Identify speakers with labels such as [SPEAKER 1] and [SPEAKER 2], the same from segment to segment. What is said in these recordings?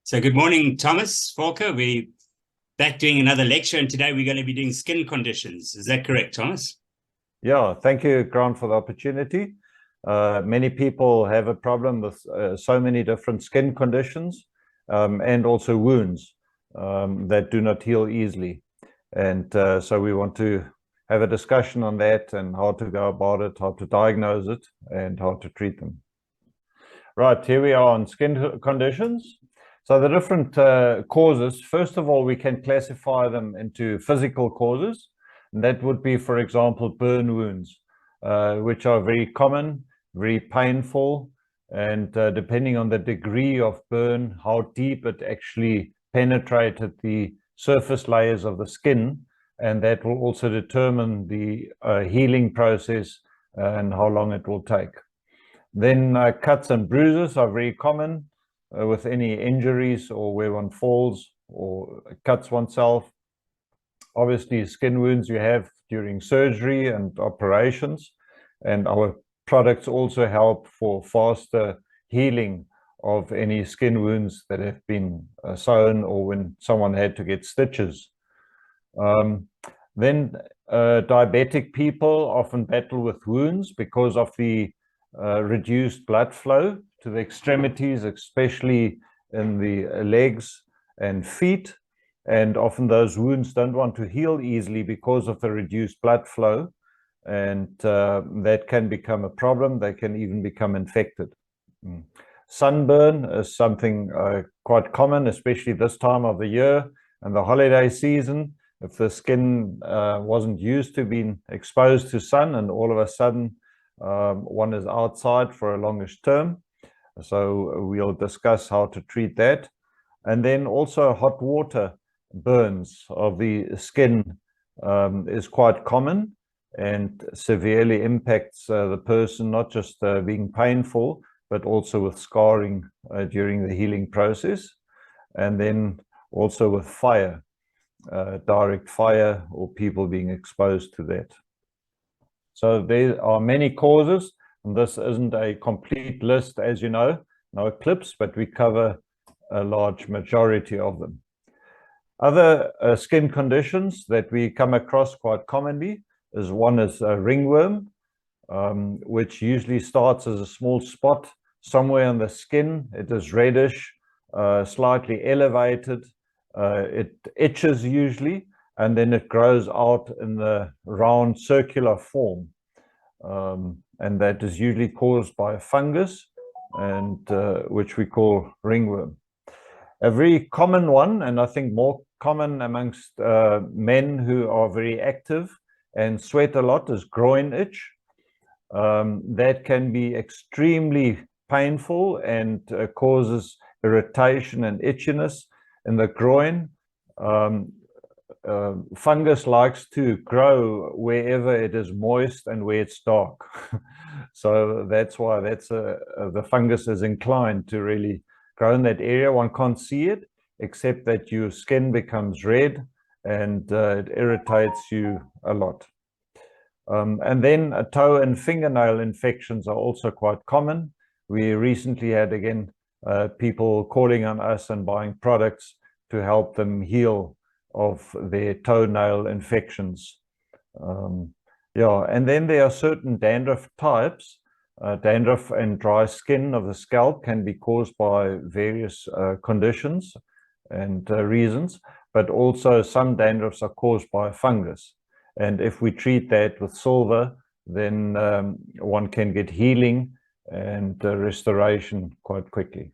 [SPEAKER 1] So good morning, Thomas Volker. We're back doing another lecture, and today we're going to be doing skin conditions. Is that correct, Thomas?
[SPEAKER 2] Yeah, thank you, Grant, for the opportunity. Many people have a problem with so many different skin conditions and also wounds that do not heal easily. And so we want to have a discussion on that and how to go about it, how to diagnose it, and how to treat them. Right, here we are on skin conditions. So the different causes, first of all, we can classify them into physical causes. And that would be, for example, burn wounds, which are very common, very painful, and depending on the degree of burn, how deep it actually penetrated the surface layers of the skin, and that will also determine the healing process and how long it will take. Then cuts and bruises are very common with any injuries or where one falls or cuts oneself. Obviously, skin wounds you have during surgery and operations, and our products also help for faster healing of any skin wounds that have been sewn or when someone had to get stitches. Then diabetic people often battle with wounds because of the reduced blood flow to the extremities, especially in the legs and feet. And often those wounds don't want to heal easily because of the reduced blood flow. And that can become a problem. They can even become infected. Sunburn is something quite common, especially this time of the year and the holiday season. If the skin wasn't used to being exposed to sun and all of a sudden one is outside for a longish term. So we'll discuss how to treat that. And then also hot water burns of the skin is quite common and severely impacts the person, not just being painful, but also with scarring during the healing process. And then also with fire, direct fire or people being exposed to that. So there are many causes, and this isn't a complete list, as you know, no clips, but we cover a large majority of them. Other skin conditions that we come across quite commonly is one is ringworm, which usually starts as a small spot somewhere on the skin. It is reddish, slightly elevated. It itches usually, and then it grows out in the round circular form. And that is usually caused by a fungus, and which we call ringworm. A very common one, and I think more common amongst men who are very active and sweat a lot, is groin itch. That can be extremely painful and causes irritation and itchiness in the groin. Fungus likes to grow wherever it is moist and where it's dark. So that's why the fungus is inclined to really grow in that area. One can't see it, except that your skin becomes red and it irritates you a lot. And then toe and fingernail infections are also quite common. We recently had, again, people calling on us and buying products to help them heal of their toenail infections. Yeah, and then there are certain dandruff types. Dandruff and dry skin of the scalp can be caused by various conditions and reasons, but also some dandruffs are caused by fungus. And if we treat that with silver, then one can get healing and restoration quite quickly.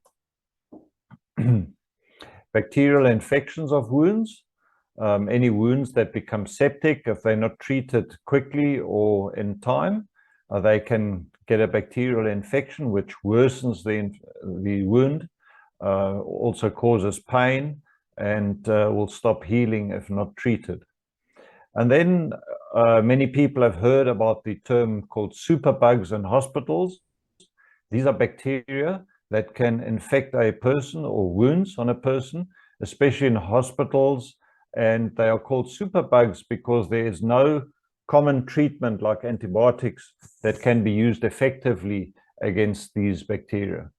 [SPEAKER 2] Bacterial infections of wounds. Any wounds that become septic, if they're not treated quickly or in time, they can get a bacterial infection which worsens the wound, also causes pain, and will stop healing if not treated. And then many people have heard about the term called superbugs in hospitals. These are bacteria that can infect a person or wounds on a person, especially in hospitals. And they are called superbugs because there is no common treatment like antibiotics that can be used effectively against these bacteria,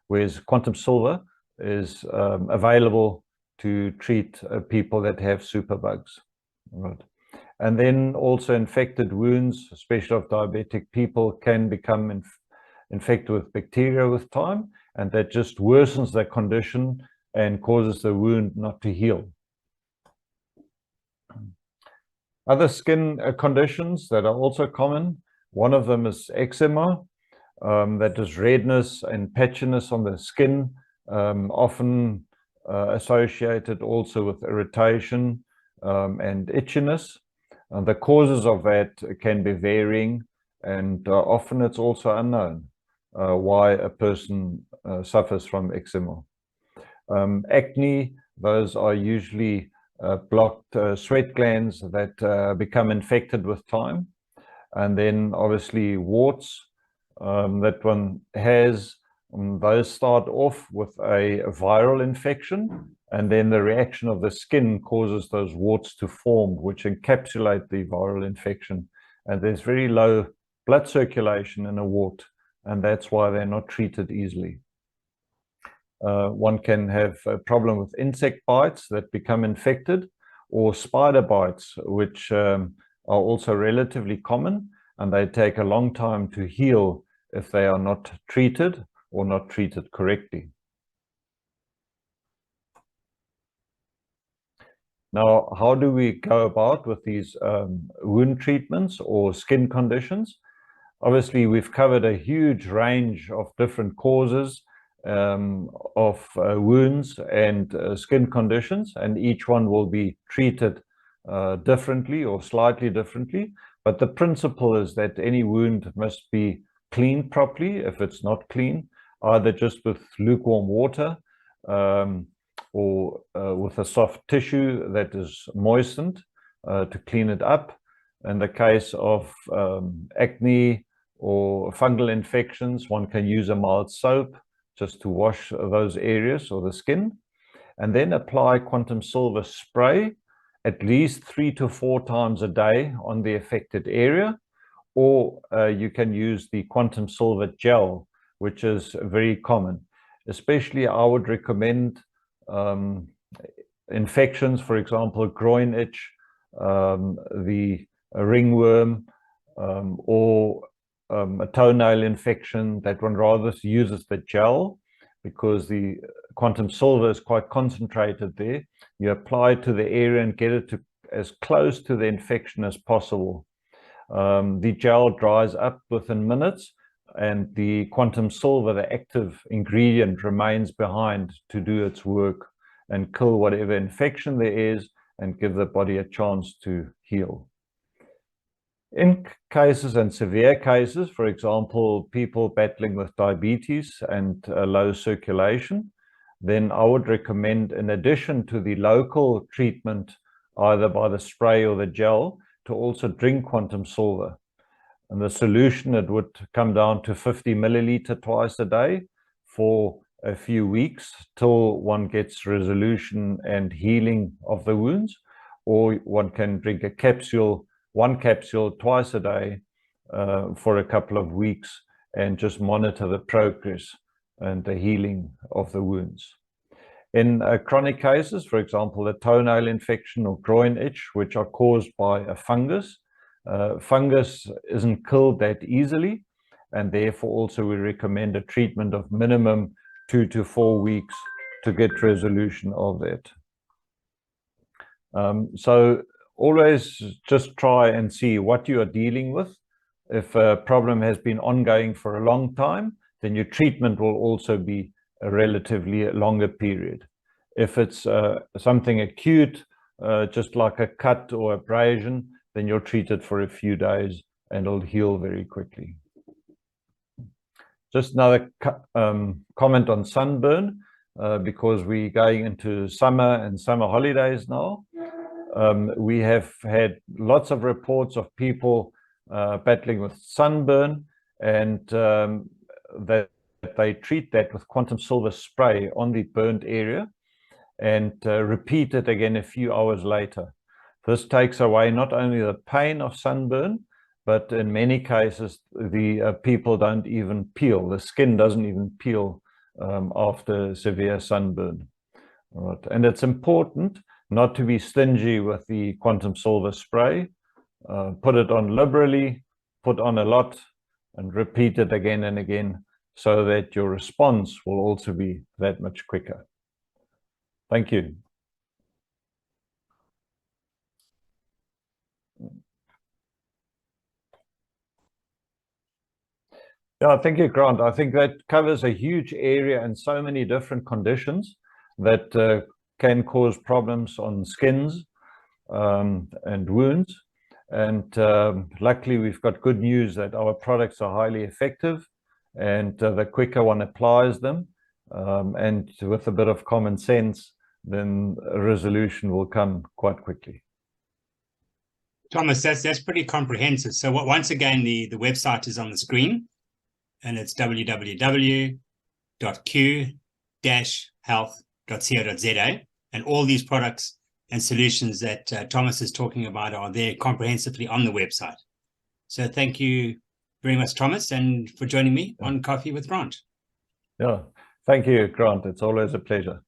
[SPEAKER 2] whereas Quantum.Silver is available to treat people that have superbugs. Right. And then also infected wounds, especially of diabetic people, can become infected with bacteria with time, and that just worsens the condition and causes the wound not to heal. Other skin conditions that are also common, one of them is eczema, that is redness and patchiness on the skin, often associated also with irritation and itchiness. The causes of that can be varying, and often it's also unknown why a person suffers from eczema. Acne, those are usually blocked sweat glands that become infected with time. And then obviously warts that one has, those start off with a viral infection, and then the reaction of the skin causes those warts to form, which encapsulate the viral infection. And there's very low blood circulation in a wart, and that's why they're not treated easily. One can have a problem with insect bites that become infected, or spider bites, which are also relatively common, and they take a long time to heal if they are not treated or not treated correctly. Now, how do we go about with these wound treatments or skin conditions? Obviously, we've covered a huge range of different causes of wounds and skin conditions, and each one will be treated differently or slightly differently. But the principle is that any wound must be cleaned properly. If it's not clean, either just with lukewarm water or with a soft tissue that is moistened to clean it up. In the case of acne or fungal infections, one can use a mild soap just to wash those areas or the skin, and then apply Quantum.Silver spray at least 3 to 4 times a day on the affected area, or you can use the Quantum.Silver gel, which is very common. Especially I would recommend infections, for example, groin itch, the ringworm, or a toenail infection, that one rather uses the gel, because the Quantum.Silver is quite concentrated there. You apply it to the area and get it to as close to the infection as possible. The gel dries up within minutes, and the Quantum.Silver, the active ingredient, remains behind to do its work and kill whatever infection there is and give the body a chance to heal. In cases and severe cases, for example, people battling with diabetes and low circulation, then I would recommend, in addition to the local treatment, either by the spray or the gel, to also drink Quantum.Silver. And the solution, it would come down to 50 milliliter twice a day for a few weeks till one gets resolution and healing of the wounds, or one can drink a capsule, 1 capsule twice a day for a couple of weeks, and just monitor the progress and the healing of the wounds. In chronic cases, for example, a toenail infection or groin itch, which are caused by a fungus, fungus isn't killed that easily, and therefore also we recommend a treatment of minimum 2 to 4 weeks to get resolution of that. So always just try and see what you are dealing with. If a problem has been ongoing for a long time, then your treatment will also be a relatively longer period. If it's something acute, just like a cut or abrasion, then you'll treat it for a few days and it'll heal very quickly. Just another comment on sunburn, because we're going into summer and summer holidays now. We have had lots of reports of people battling with sunburn, and that they treat that with Quantum.Silver spray on the burnt area and repeat it again a few hours later. This takes away not only the pain of sunburn, but in many cases, the people don't even peel. The skin doesn't even peel after severe sunburn. All right. And it's important not to be stingy with the Quantum.Silver spray. Put it on liberally, put on a lot, and repeat it again and again so that your response will also be that much quicker. Thank you. Yeah, thank you, Grant. I think that covers a huge area and so many different conditions that can cause problems on skins and wounds. And luckily, we've got good news that our products are highly effective, and the quicker one applies them, and with a bit of common sense, then a resolution will come quite quickly.
[SPEAKER 1] Thomas, that's pretty comprehensive. So once again, the website is on the screen, and it's www.q-health.co.za, and all these products and solutions that Thomas is talking about are there comprehensively on the website. So thank you very much, Thomas, and for joining me on Coffee with Grant.
[SPEAKER 2] Yeah, thank you, Grant. It's always a pleasure.